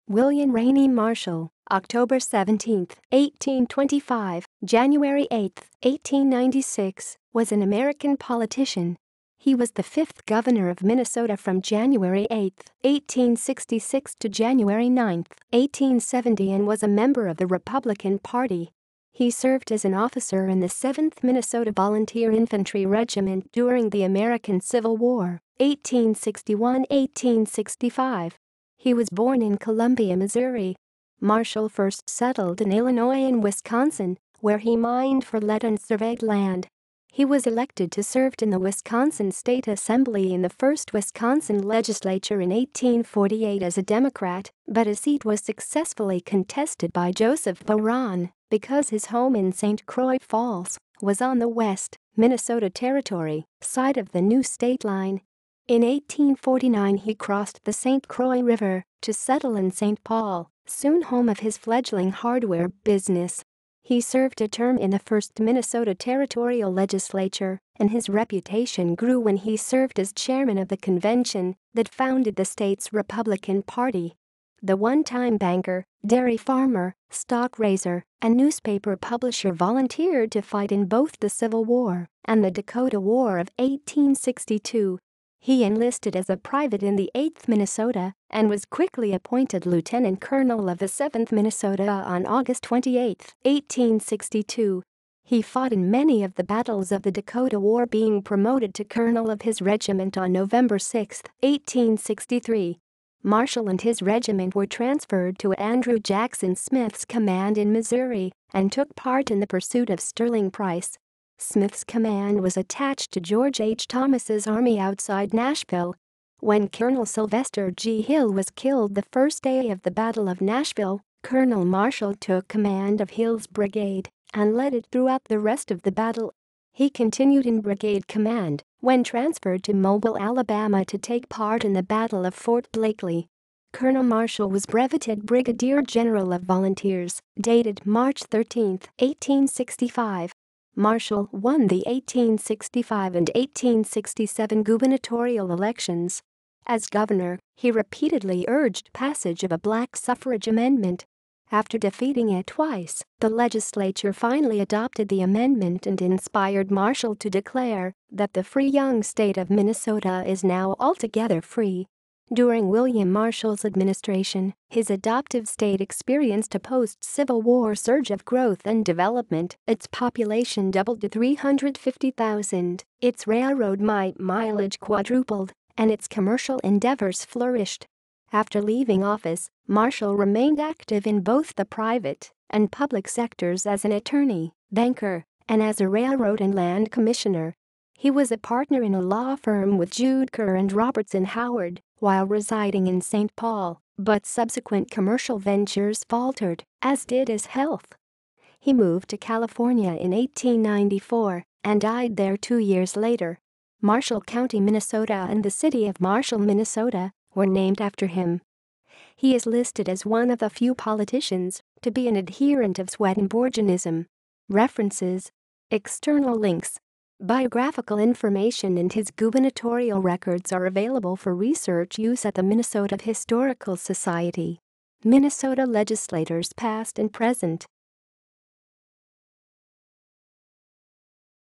Willian Rainey Marshall, October 17, 1825, January 8, 1896, was an American politician. He was the fifth governor of Minnesota from January 8, 1866 to January 9, 1870 and was a member of the Republican Party. He served as an officer in the 7th Minnesota Volunteer Infantry Regiment during the American Civil War, 1861-1865. He was born in Columbia, Missouri. Marshall first settled in Illinois and Wisconsin, where he mined for lead and surveyed land. He was elected to serve in the Wisconsin State Assembly in the first Wisconsin Legislature in 1848 as a Democrat, but his seat was successfully contested by Joseph Bowron because his home in St. Croix Falls was on the West Minnesota Territory side of the new state line. In 1849 he crossed the St. Croix River to settle in St. Paul, soon home of his fledgling hardware business. He served a term in the first Minnesota Territorial Legislature, and his reputation grew when he served as chairman of the convention that founded the state's Republican Party. The one-time banker, dairy farmer, stock raiser, and newspaper publisher volunteered to fight in both the Civil War and the Dakota War of 1862. He enlisted as a private in the 8th Minnesota and was quickly appointed lieutenant colonel of the 7th Minnesota on August 28, 1862. He fought in many of the battles of the Dakota War, being promoted to colonel of his regiment on November 6, 1863. Marshall and his regiment were transferred to Andrew Jackson Smith's command in Missouri and took part in the pursuit of Sterling Price. Smith's command was attached to George H. Thomas's army outside Nashville. When Colonel Sylvester G. Hill was killed the first day of the Battle of Nashville, Colonel Marshall took command of Hill's brigade and led it throughout the rest of the battle. He continued in brigade command when transferred to Mobile, Alabama to take part in the Battle of Fort Blakely. Colonel Marshall was brevetted Brigadier General of Volunteers, dated March 13, 1865. Marshall won the 1865 and 1867 gubernatorial elections. As governor, he repeatedly urged passage of a black suffrage amendment. After defeating it twice, the legislature finally adopted the amendment and inspired Marshall to declare that the free young state of Minnesota is now altogether free. During William Marshall's administration, his adoptive state experienced a post-Civil War surge of growth and development. Its population doubled to 350,000, its railroad mileage quadrupled, and its commercial endeavors flourished. After leaving office, Marshall remained active in both the private and public sectors as an attorney, banker, and as a railroad and land commissioner. He was a partner in a law firm with Jude Kerr and Robertson Howard while residing in St. Paul, but subsequent commercial ventures faltered, as did his health. He moved to California in 1894 and died there 2 years later. Marshall County, Minnesota and the city of Marshall, Minnesota were named after him. He is listed as one of the few politicians to be an adherent of Swedenborgianism. References. External links. Biographical information and his gubernatorial records are available for research use at the Minnesota Historical Society. Minnesota legislators past and present.